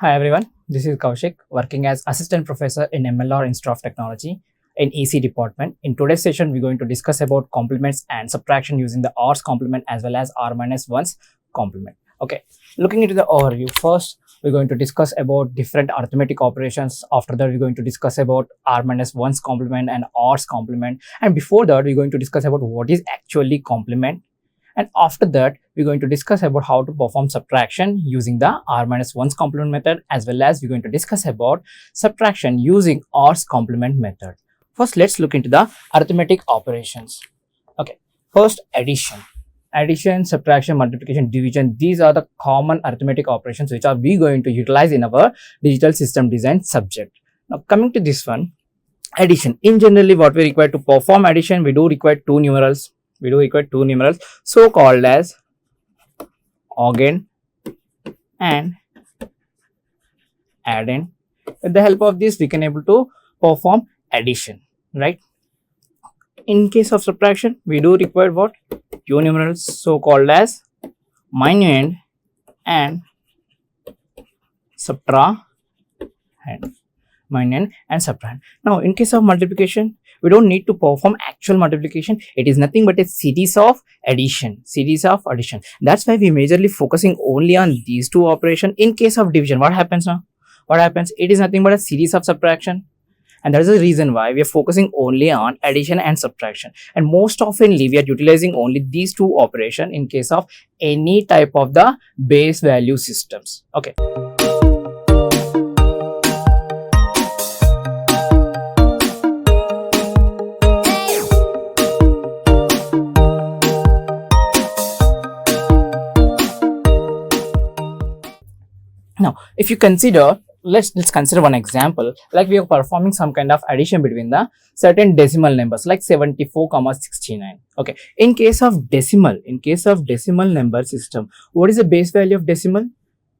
Hi everyone, this is Kaushik working as Assistant Professor in MLR Institute of Technology in EC department. In today's session, we're going to discuss about complements and subtraction using the r's complement as well as r-1's complement. Okay, looking into the overview, first we're going to discuss about different arithmetic operations. After that, we're going to discuss about r-1's complement and r's complement. And before that, we're going to discuss about what is actually complement. And after that, we're going to discuss about how to perform subtraction using the r-1's complement method, as well as we're going to discuss about subtraction using r's complement method. First, let's look into the arithmetic operations. Okay, first addition. Addition, subtraction, multiplication, division, these are the common arithmetic operations which are we going to utilize in our digital system design subject. Now, coming to this one, addition. In generally, what we require to perform addition, we do require two numerals. So called as oggend and addend. With the help of this, we can able to perform addition, right? In case of subtraction, we do require what? Two numerals, so called as minuend and subtrahend. Minuend and subtrahend. Now, in case of multiplication, we don't need to perform actual multiplication. It is nothing but a series of addition. That's why we majorly focusing only on these two operations. In case of division, what happens now? It is nothing but a series of subtraction. And that is the reason why we are focusing only on addition and subtraction. And most oftenly, we are utilizing only these two operations in case of any type of the base value systems. Okay. Now, if you consider, let's consider one example, like we are performing some kind of addition between the certain decimal numbers like 74,69. Okay, in case of decimal number system, what is the base value of decimal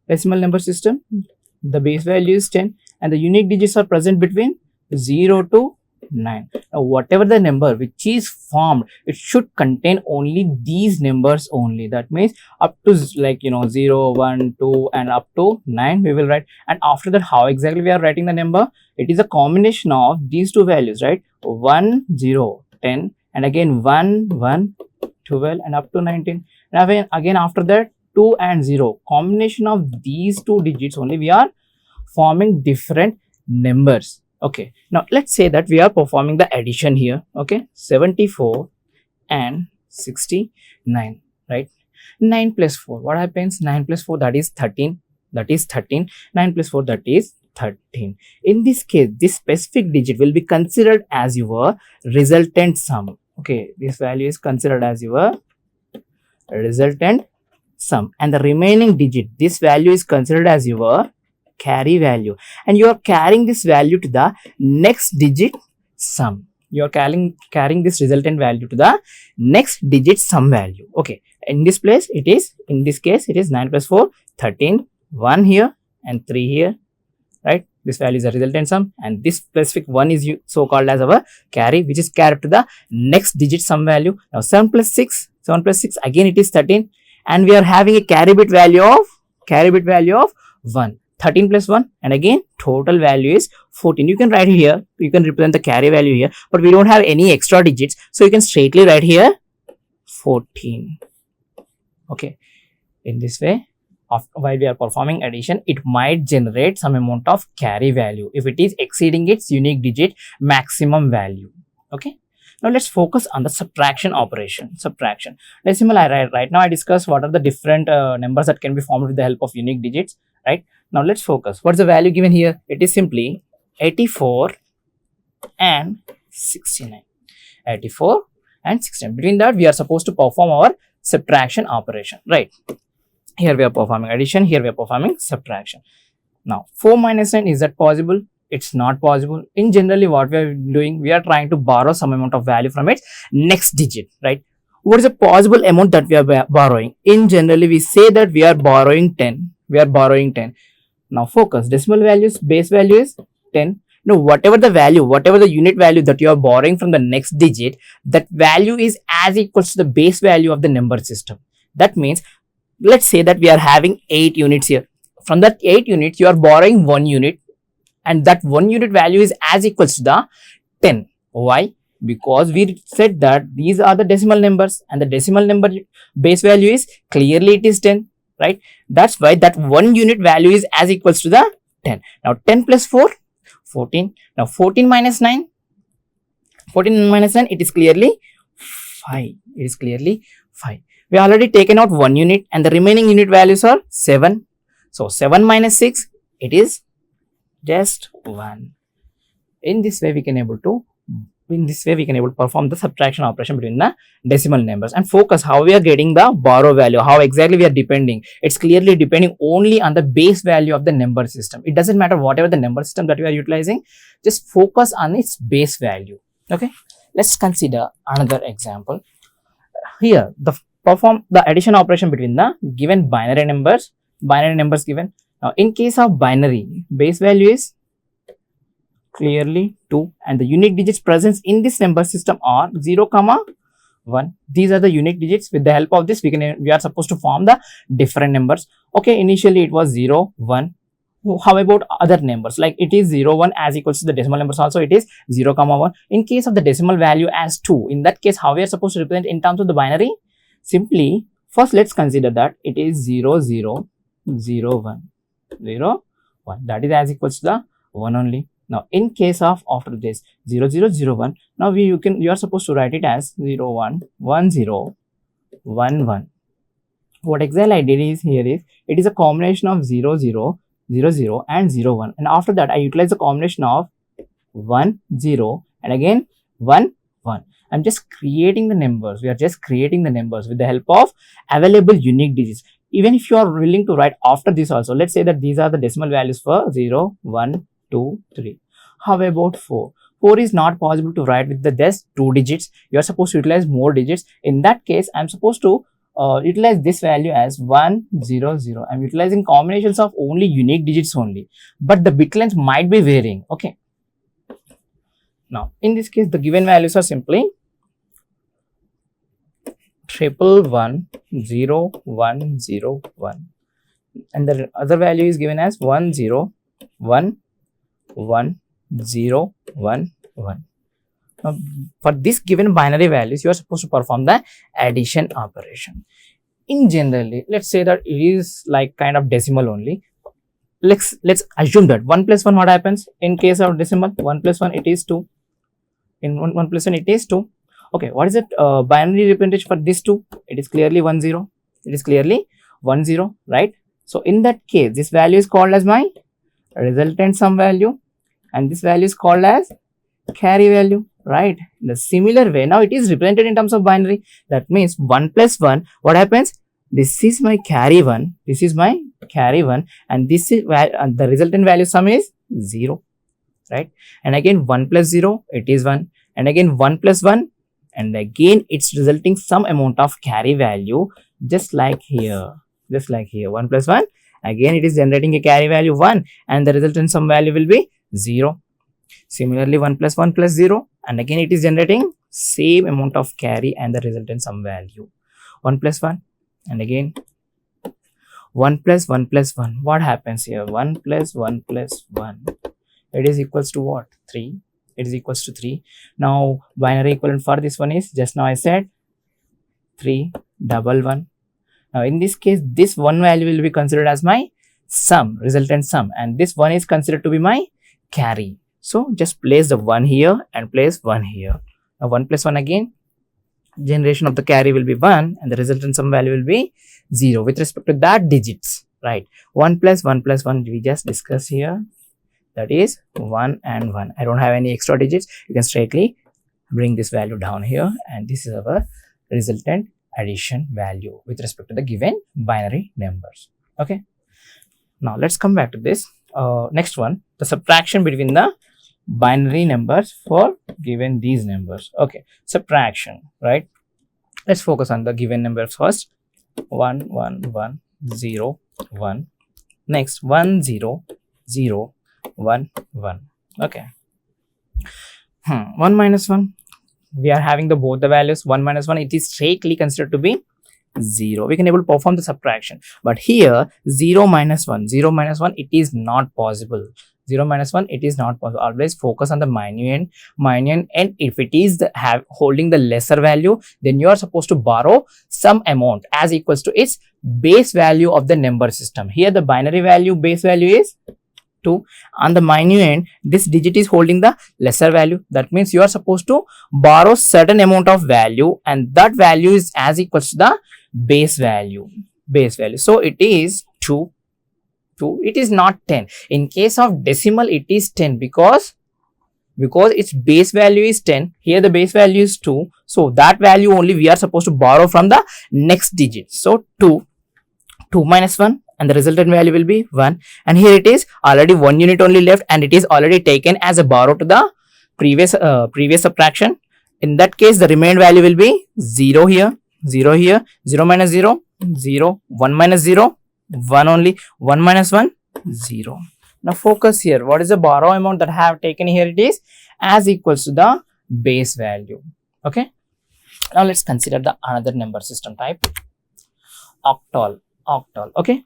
number system? The base value is 10 and the unique digits are present between 0 to 9. Now, whatever the number which is formed, it should contain only these numbers only. That means up to 0, 1, 2 and up to 9 we will write. And after that, how exactly we are writing the number? It is a combination of these two values, right? 1, 0, 10 and again 1, 1, 12 and up to 19. And again after that 2 and 0. Combination of these two digits only we are forming different numbers. Okay, now let's say that we are performing the addition here. Okay, 74 and 69, right? 9 plus 4, what happens? 9 plus 4, that is 13. 9 plus 4, that is 13. In this case, this specific digit will be considered as your resultant sum. Okay, this value is considered as your resultant sum, and the remaining digit, this value is considered as your carry value, and you are carrying this value to the next digit sum. You are carrying this resultant value to the next digit sum value. Okay, in this case it is 9 plus 4, 13, 1 here and 3 here, right? This value is a resultant sum, and this specific one is so called as our carry, which is carried to the next digit sum value. Now 7 plus 6, again it is 13, and we are having a carry bit value of 1. 13 plus 1 and again total value is 14. You can write here, you can represent the carry value here, but we don't have any extra digits, so you can straightly write here 14. Okay, in this way, while we are performing addition, it might generate some amount of carry value if it is exceeding its unique digit maximum value. Okay, now let's focus on the subtraction operation. Subtraction decimal. Right now I discussed what are the different numbers that can be formed with the help of unique digits, right? Now let's focus. What's the value given here? It is simply 84 and 69. 84 and 69. Between that, we are supposed to perform our subtraction operation, right? Here we are performing addition, here we are performing subtraction. Now 4 minus 9, is that possible? It's not possible. In generally, what we are doing, we are trying to borrow some amount of value from its next digit, right? What is the possible amount that we are borrowing? In generally, we say that we are borrowing 10. Now focus, decimal values, base value is 10. Now whatever the unit value that you are borrowing from the next digit, that value is as equals to the base value of the number system. That means, let's say that we are having 8 units here. from that 8 units, you are borrowing 1 unit, and that 1 unit value is as equals to the 10. Why? Because we said that these are the decimal numbers, and the decimal number base value is clearly it is 10, right? That's why that 1 unit value is as equals to the 10. Now 10 plus 4, 14. Now 14 minus 9, 14 minus 9, it is clearly 5. It is clearly 5. We already taken out 1 unit, and the remaining unit values are 7. So 7 minus 6, it is just 1. In this way we can able to perform the subtraction operation between the decimal numbers, and focus how we are getting the borrow value, how exactly we are depending. It's clearly depending only on the base value of the number system. It doesn't matter whatever the number system that we are utilizing, just focus on its base value. Okay, let's consider another example. Here perform the addition operation between the given binary numbers given. Now in case of binary, base value is clearly 2, and the unique digits present in this number system are 0, 1. These are the unique digits. With the help of this, we are supposed to form the different numbers. Okay, initially it was 0, 1. How about other numbers? Like it is 0, 1 as equals to the decimal numbers also, it is 0, 1. In case of the decimal value as 2, in that case, how we are supposed to represent in terms of the binary? Simply, first let's consider that it is 0, 0, 0, 1, 0, 1. That is as equals to the 1 only. Now, in case of after this 0, 0, 0, 1, now you are supposed to write it as 0, 1, 1, 0, 1, 1. What exactly I did is here is it is a combination of 0, 0, 0, 0 and 0, 1, and after that I utilize the combination of 1, 0 and again 1, 1. I'm just creating the numbers. We are just creating the numbers with the help of available unique digits. Even if you are willing to write after this also, let's say that these are the decimal values for 0, 1, 2, 3. How about 4? 4 is not possible to write with the just 2 digits. You are supposed to utilize more digits. In that case, I'm supposed to utilize this value as 1, 0, 0. I'm utilizing combinations of only unique digits only, but the bit length might be varying. Okay. Now, in this case, the given values are simply 111, 0, 1, 0, 1, and the other value is given as 1, 0, 1, 1, 0, 1, 1. Now, for this given binary values, you are supposed to perform the addition operation. In generally, let's say that it is like kind of decimal only. Let's assume that 1 plus 1, what happens in case of decimal? 1 plus 1, it is 2. In 1 plus 1, it is 2. Okay, what is it binary representation for this 2? It is clearly 1, 0. It is clearly 1, 0, right? So in that case, this value is called as my resultant sum value, and this value is called as carry value, right? In the similar way, now it is represented in terms of binary. That means 1 plus 1, what happens? This is my carry 1, this is my carry 1, and this is the resultant value sum is 0, right? And again 1 plus 0, it is 1, and again 1 plus 1, and again it's resulting some amount of carry value, just like here 1 plus 1, again it is generating a carry value 1, and the resultant sum value will be 0. Similarly 1 plus 1 plus 0, and again it is generating same amount of carry and the resultant sum value 1 plus 1, and again 1 plus 1 plus 1. What happens here? 1 plus 1 plus 1, it is equals to what? 3. It is equals to 3. Now binary equivalent for this one is, just now I said 3, 1, 1. Now in this case, this one value will be considered as my sum, resultant sum, and this one is considered to be my carry. So just place the 1 here and place 1 here. Now 1 plus 1, again generation of the carry will be 1, and the resultant sum value will be 0 with respect to that digits, right? 1 plus 1 plus 1 we just discussed here, that is 1 and 1. I don't have any extra digits. You can straightly bring this value down here, and this is our resultant addition value with respect to the given binary numbers. Okay, now let's come back to this next one, the subtraction between the binary numbers for given these numbers. Okay, subtraction, right? Let's focus on the given numbers first. 1, 1, 1, 0, 1. Next 1, 0, 0, 1, 1. Okay. 1 minus 1. We are having both the values 1 minus 1. It is straightly considered to be 0. We can able to perform the subtraction. But here 0 minus 1, 0 minus 1, it is not possible. 0 minus 1, it is not possible. Always focus on the minuend, and if it is holding the lesser value, then you are supposed to borrow some amount as equals to its base value of the number system. Here the binary value base value is 2. On the minuend, this digit is holding the lesser value. That means you are supposed to borrow certain amount of value, and that value is as equals to the base value. So it is 2. It is not 10. In case of decimal, it is 10 because its base value is 10. Here the base value is 2. So that value only we are supposed to borrow from the next digit. So 2 minus 1, and the resultant value will be 1. And here it is already 1 unit only left, and it is already taken as a borrow to the previous subtraction. In that case, the remaining value will be 0 here, 0 here, 0 minus 0, 0, 1 minus 0, 1 only, 1 minus 1, 0. Now focus here. What is the borrow amount that I have taken here? It is as equals to the base value. Okay. Now let's consider the another number system type, octal. Okay.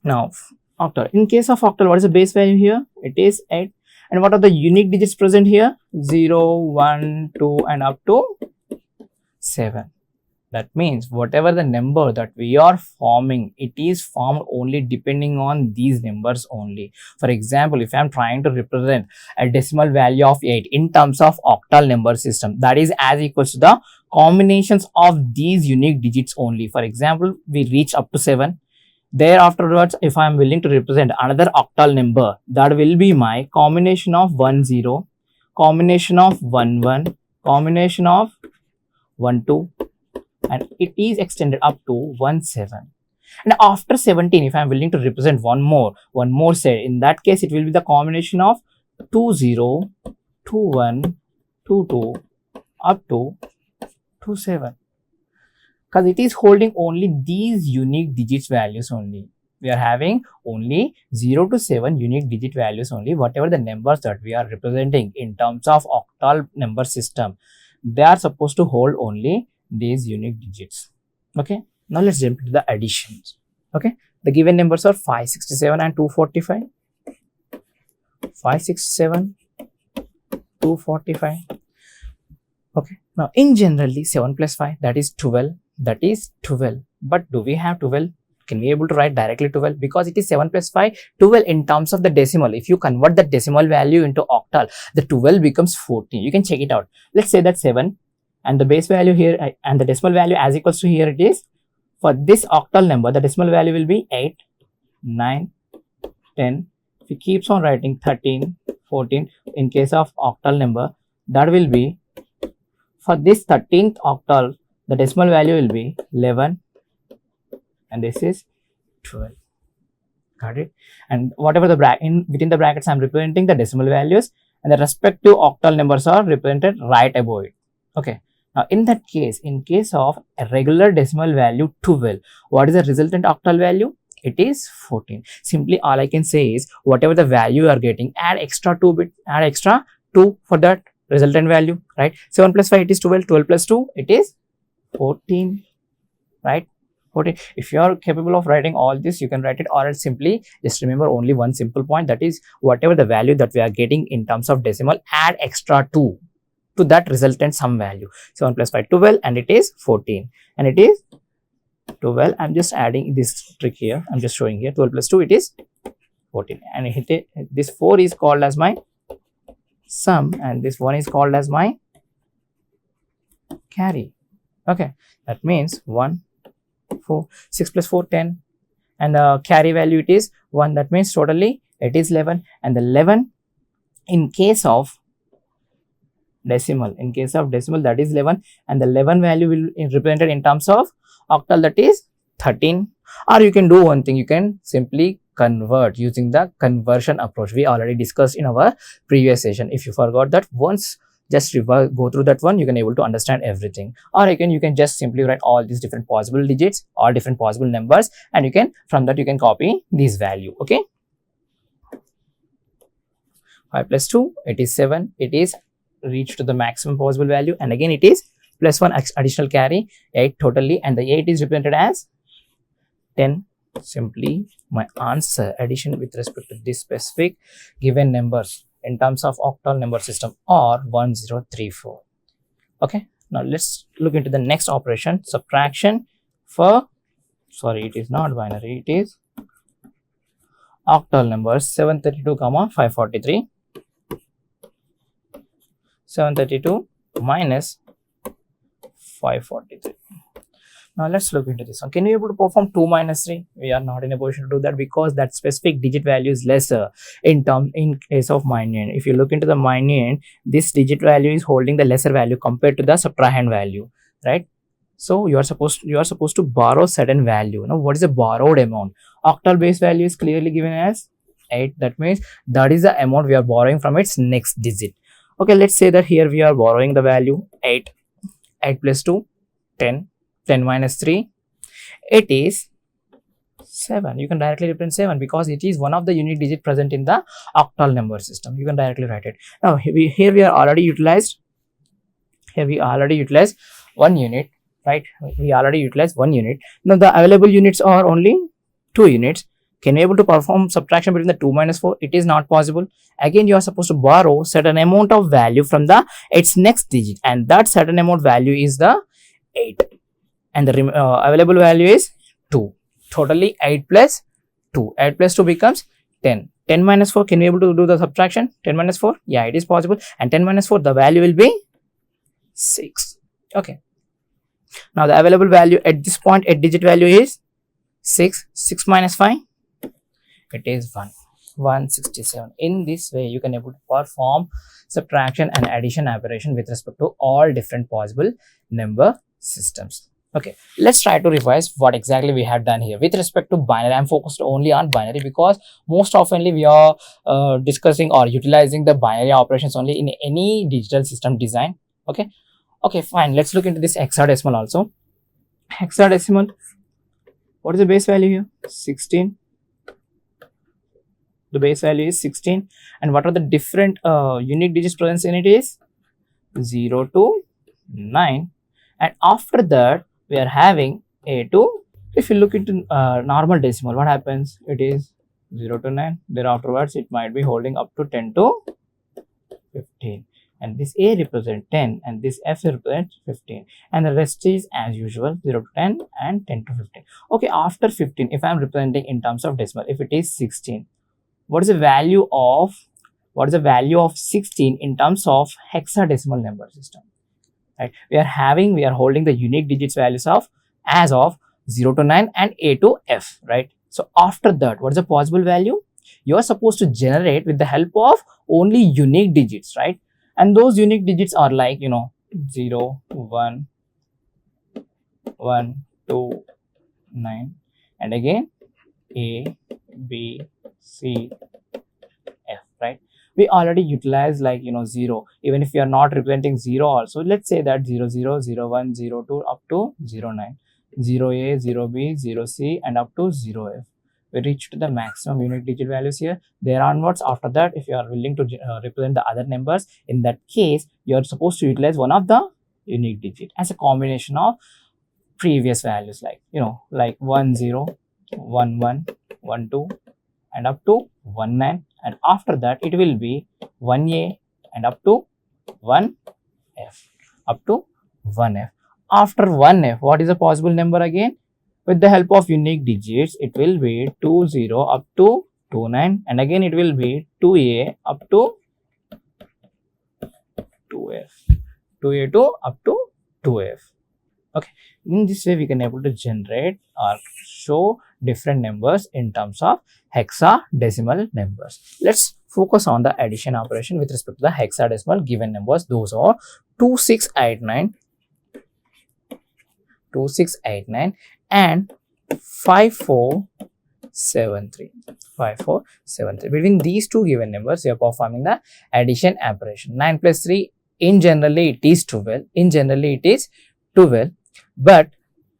Now octal. In case of octal, what is the base value here? It is 8. And what are the unique digits present here? 0, 1, 2, and up to 7. That means whatever the number that we are forming, it is formed only depending on these numbers only. For example, if I am trying to represent a decimal value of 8 in terms of octal number system, that is as equals to the combinations of these unique digits only. For example, we reach up to 7. Thereafterwards, if I am willing to represent another octal number, that will be my combination of 1 0, combination of 1 1, combination of 1 2, and it is extended up to 1 7. And after 17, if I am willing to represent one more set, in that case it will be the combination of 2 0, 2 1, 2 2, up to 2 7. Because it is holding only these unique digits values only. We are having only 0 to 7 unique digit values only. Whatever the numbers that we are representing in terms of octal number system, they are supposed to hold only these unique digits. Okay. Now let's jump into the additions. Okay. The given numbers are 567 and 245. 567, 245. Okay. Now in generally 7 plus 5, that is 12. That is 12. But do we have 12? Can we able to write directly 12? Because it is 7 plus 5, 12 in terms of the decimal. If you convert the decimal value into octal, the 12 becomes 14. You can check it out. Let's say that 7 and the base value here and the decimal value as equals to here it is. For this octal number, the decimal value will be 8, 9, 10. If it keeps on writing 13, 14, in case of octal number, that will be, for this 13th octal, the decimal value will be 11, and this is 12. Got it? And whatever the within the brackets, I am representing the decimal values, and the respective octal numbers are represented right above it. Okay. Now, in that case, in case of a regular decimal value 12, what is the resultant octal value? It is 14. Simply, all I can say is whatever the value you are getting, add extra 2 for that resultant value, right? 7 plus 5, it is 12. 12 plus 2, it is 14, right? 14. If you are capable of writing all this, you can write it, or else simply just remember only one simple point, that is whatever the value that we are getting in terms of decimal, add extra 2 to that resultant sum value. 7 plus 5, 12, and it is 14, and it is 12. I'm just adding this trick here. I'm just showing here 12 plus 2, it is 14, and this 4 is called as my sum, and this 1 is called as my carry. Okay, that means 1, 4, 6 plus 4, 10, and the carry value it is 1. That means totally it is 11, and the 11 in case of decimal, that is 11, and the 11 value will be represented in terms of octal, that is 13. Or you can do one thing, you can simply convert using the conversion approach we already discussed in our previous session. If you forgot that, once just go through that one, you can able to understand everything. Or you can just simply write all these different possible digits, all different possible numbers, and you can, from that you can copy this value. Okay, 5 plus 2, it is 7. It is reached to the maximum possible value, and again it is plus 1 additional carry, 8 totally, and the 8 is represented as 10. Simply my answer, addition with respect to this specific given numbers in terms of octal number system, or 1034. Okay, now let's look into the next operation, subtraction for, sorry, it is not binary, it is octal numbers 732 comma 543. 732 minus 543. Now let's look into this one. Can you be able to perform 2 minus 3? We are not in a position to do that because that specific digit value is lesser in case of minuend. If you look into the minuend, this digit value is holding the lesser value compared to the subtrahend value, right? So you are supposed to borrow certain value. Now what is the borrowed amount? Octal base value is clearly given as 8. That means that is the amount we are borrowing from its next digit. Okay, let's say that here we are borrowing the value 8. 8 plus 2, 10. 10 minus 3, it is 7. You can directly represent 7 because it is one of the unique digit present in the octal number system. You can directly write it. Now here we are already utilized. Here we already utilized 1 unit, right? We already utilized 1 unit. Now the available units are only 2 units. Can you able to perform subtraction between the 2 minus 4? It is not possible. Again, you are supposed to borrow certain amount of value from its next digit, and that certain amount value is the 8. And the available value is 2. Totally 8 plus 2. 8 plus 2 becomes 10. 10 minus 4, can you able to do the subtraction? 10 minus 4? Yeah, it is possible. And 10 minus 4, the value will be 6. Okay. Now the available value at this point, at digit value is 6. 6 minus 5, it is 1. 167. In this way, you can able to perform subtraction and addition operation with respect to all different possible number systems. Okay, let's try to revise what exactly we have done here. With respect to binary, I'm focused only on binary because most oftenly we are discussing or utilizing the binary operations only in any digital system design. Okay, fine. Let's look into this hexadecimal also. Hexadecimal, what is the base value here? 16. The base value is 16. And what are the different unique digits present in it is 0 to 9. And after that, we are having a to, if you look into normal decimal, what happens? It is 0 to 9. Thereafterwards, it might be holding up to 10 to 15. And this A represents 10 and this F represents 15. And the rest is as usual 0 to 10 and 10 to 15. Okay, after 15, if I am representing in terms of decimal, if it is 16, what is the value of 16 in terms of hexadecimal number system? Right, we are holding the unique digits values of as of 0 to 9 and A to F, right? So after that, what is the possible value? You are supposed to generate with the help of only unique digits, right? And those unique digits are like, 0, 1, 1, 2, 9, and again A, B, C, F, right? We already utilize like 0. Even if we are not representing 0 also, let's say that 0, 0, 0, 1, 0, 2 up to 0, 9, 0A, 0B, 0C and up to 0F. We reached the maximum unique digit values here. There onwards, after that, if you are willing to represent the other numbers, in that case, you are supposed to utilize one of the unique digit as a combination of previous values like, like 1, 0, 1, 1, 1, 2 and up to 1, 9. And after that, it will be 1A and up to 1F. Up to 1F. After 1F, what is a possible number again? With the help of unique digits, it will be 2, 0 up to 2, 9. And again, it will be 2A up to 2F. 2A to up to 2F. Okay. In this way, we can able to generate or show different numbers in terms of hexadecimal numbers. Let's focus on the addition operation with respect to the hexadecimal given numbers. Those are 2689, 2689 and 5473. 5473. Between these two given numbers, we are performing the addition operation. 9 plus 3, in generally it is 12. In generally it is 12. But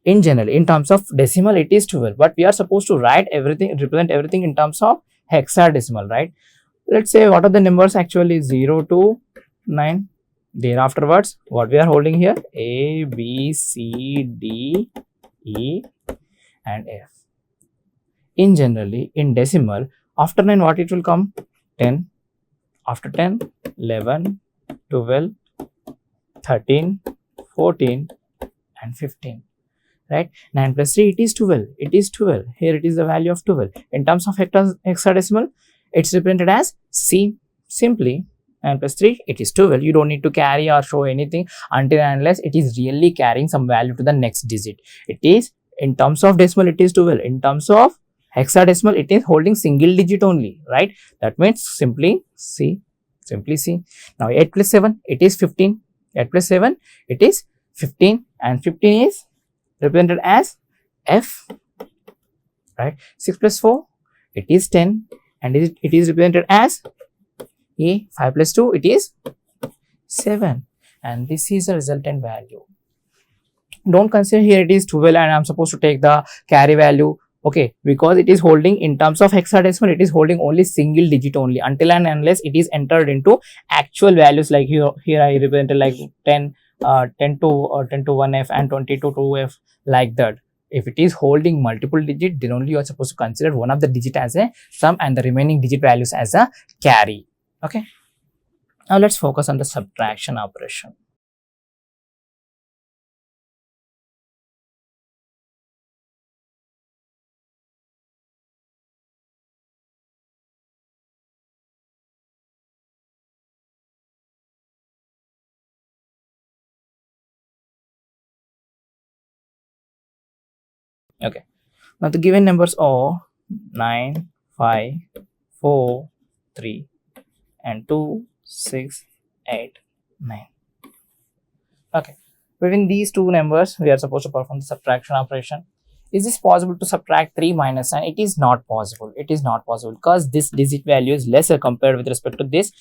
in general, in terms of decimal, it is 12. But we are supposed to write everything, represent everything in terms of hexadecimal, right? Let's say what are the numbers actually? 0 to 9. Thereafterwards, what we are holding here? A, B, C, D, E and F. In generally, in decimal, after 9 what it will come? 10. After 10, 11, 12, 13, 14 and 15. Right? 9 plus 3, it is 12. It is 12. Here it is the value of 12. In terms of hexadecimal, it's represented as C. Simply 9 plus 3, it is 12. You don't need to carry or show anything until and unless it is really carrying some value to the next digit. It is, in terms of decimal, it is 12. In terms of hexadecimal, it is holding single digit only, right? That means simply C. Simply C. Now 8 plus 7, it is 15. 8 plus 7, it is 15 and 15 is represented as F, right? 6 plus 4, it is 10 and it is represented as A. 5 plus 2, it is 7 and this is the resultant value. Don't consider here it is 12 and I am supposed to take the carry value. Okay, because it is holding, in terms of hexadecimal, it is holding only single digit only until and unless it is entered into actual values. Like here I represented like 10 to 1F and 20 to 2F, like that. If it is holding multiple digit, then only you are supposed to consider one of the digit as a sum and the remaining digit values as a carry. Okay, now let's focus on the subtraction operation. Okay, now the given numbers are 9, 5, 4, 3 and 2, 6, 8, 9. Okay, between these two numbers we are supposed to perform the subtraction operation. Is this possible to subtract 3 minus 9? It is not possible. It is not possible because this digit value is lesser compared with respect to this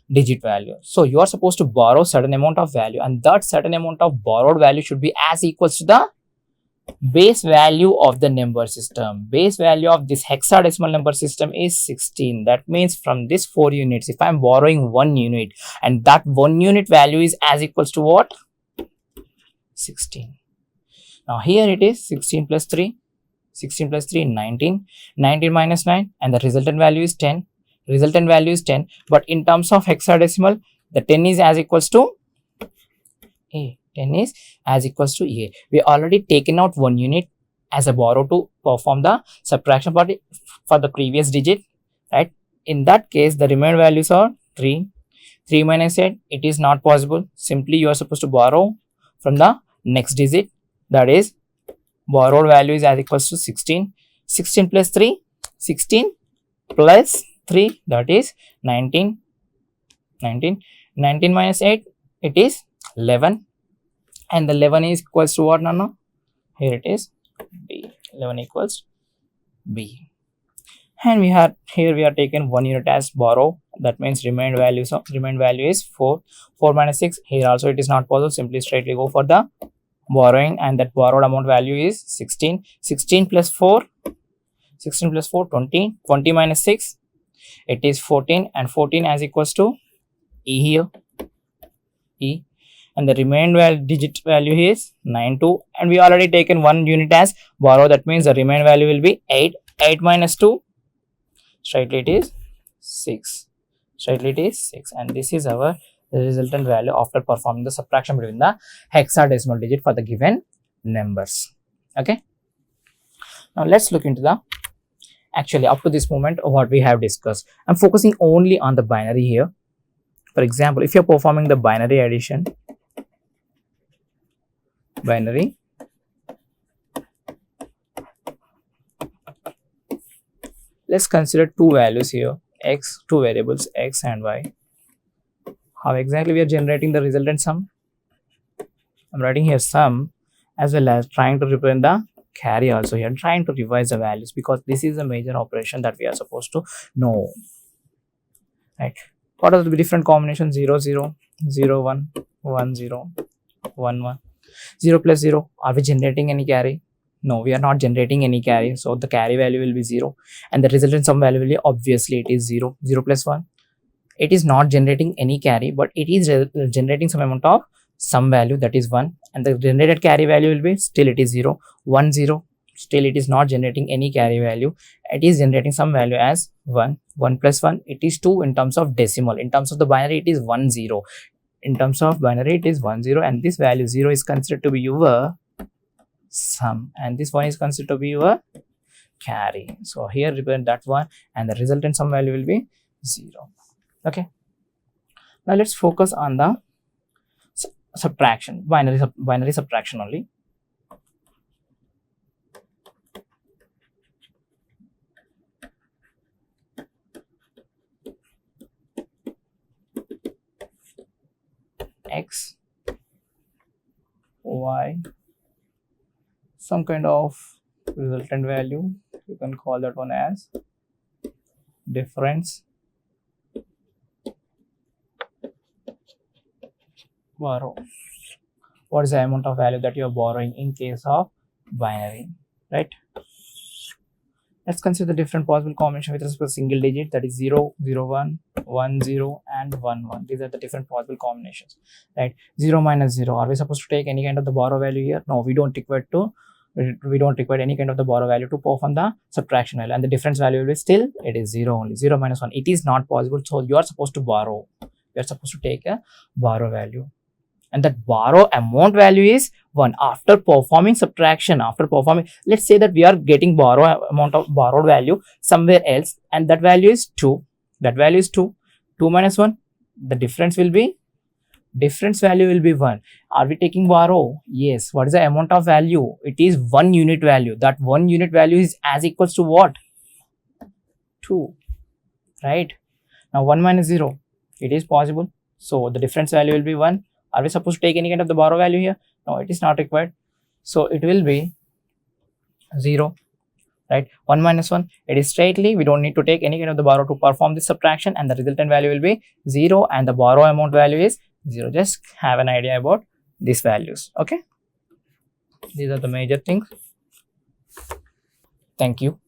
digit value. So you are supposed to borrow certain amount of value and that certain amount of borrowed value should be as equals to the base value of the number system. Base value of this hexadecimal number system is 16. That means from this 4 units, if I am borrowing 1 unit and that 1 unit value is as equals to what? 16. Now here it is 16 plus 3, 16 plus 3, 19, 19 minus 9 and the resultant value is 10. Resultant value is 10, but in terms of hexadecimal, the 10 is as equals to A. 10 is as equals to A. We already taken out 1 unit as a borrow to perform the subtraction for the previous digit, right? In that case, the remaining values are 3. 3 minus 8, it is not possible. Simply you are supposed to borrow from the next digit, that is borrowed value is as equals to 16. 16 plus 3, 16 plus 3, that is 19. 19 minus 8, it is 11 and the 11 is equals to what, Nana? Here it is B. 11 equals B. And we are taken 1 unit as borrow. That means remaining value is 4. 4 minus 6, here also it is not possible. Simply straightly go for the borrowing and that borrowed amount value is 16. 16 plus 4, 20. 20 minus 6, it is 14 and 14 as equals to E here. E. And the remaining digit value is 92 and we already taken 1 unit as borrow. That means the remaining value will be 8. 8 minus 2, straightly it is 6. Straightly it is 6 and this is our resultant value after performing the subtraction between the hexadecimal digit for the given numbers. Okay. Now let's look into the actually up to this moment what we have discussed. I'm focusing only on the binary here. For example, if you're performing the binary addition, let's consider two values here, x, two variables x and y. How exactly we are generating the resultant sum? I'm writing here sum as well as trying to represent the carry also here, trying to revise the values because this is a major operation that we are supposed to know, right? What are the different combinations? 0 0 0 1 1 0 1 1. 0 plus 0, are we generating any carry? No, we are not generating any carry, so the carry value will be 0 and the resultant sum value will be obviously it is 0. 0 plus 1, it is not generating any carry, but it is generating some amount of some value, that is 1, and the generated carry value will be still it is 0, 1 0. Still it is not generating any carry value, it is generating some value as 1. 1 plus 1, it is 2 in terms of decimal. In terms of the binary, it is 1 0. In terms of binary, it is 1 0, and this value 0 is considered to be your sum, and this one is considered to be your carry. So here represent that one, and the resultant sum value will be 0. Okay, now let's focus on the subtraction, binary subtraction only. X, Y, some kind of resultant value, you can call that one as difference borrow. What is the amount of value that you are borrowing in case of binary, right? Let's consider the different possible combination with respect to single digit, that is 0 0 1 1 0 and 1 1. These are the different possible combinations, right? 0 minus 0, are we supposed to take any kind of the borrow value here? No, we don't require any kind of the borrow value to perform the subtraction value, and the difference value will be still it is 0 only. 0 minus 1, it is not possible, so you are supposed to borrow, you are supposed to take a borrow value, and that borrow amount value is 1 after performing subtraction. Let's say that we are getting borrow amount of borrowed value somewhere else, and that value is 2. That value is 2. 2 minus 1, the difference value will be 1. Are we taking borrow? Yes. What is the amount of value? It is 1 unit value. That 1 unit value is as equals to what? 2, right? Now 1 minus 0, it is possible, so the difference value will be 1. Are we supposed to take any kind of the borrow value here? No, it is not required, so it will be 0, right? 1 minus 1, it is straightly, we don't need to take any kind of the borrow to perform this subtraction, and the resultant value will be 0, and the borrow amount value is 0. Just have an idea about these values. Okay, these are the major things. Thank you.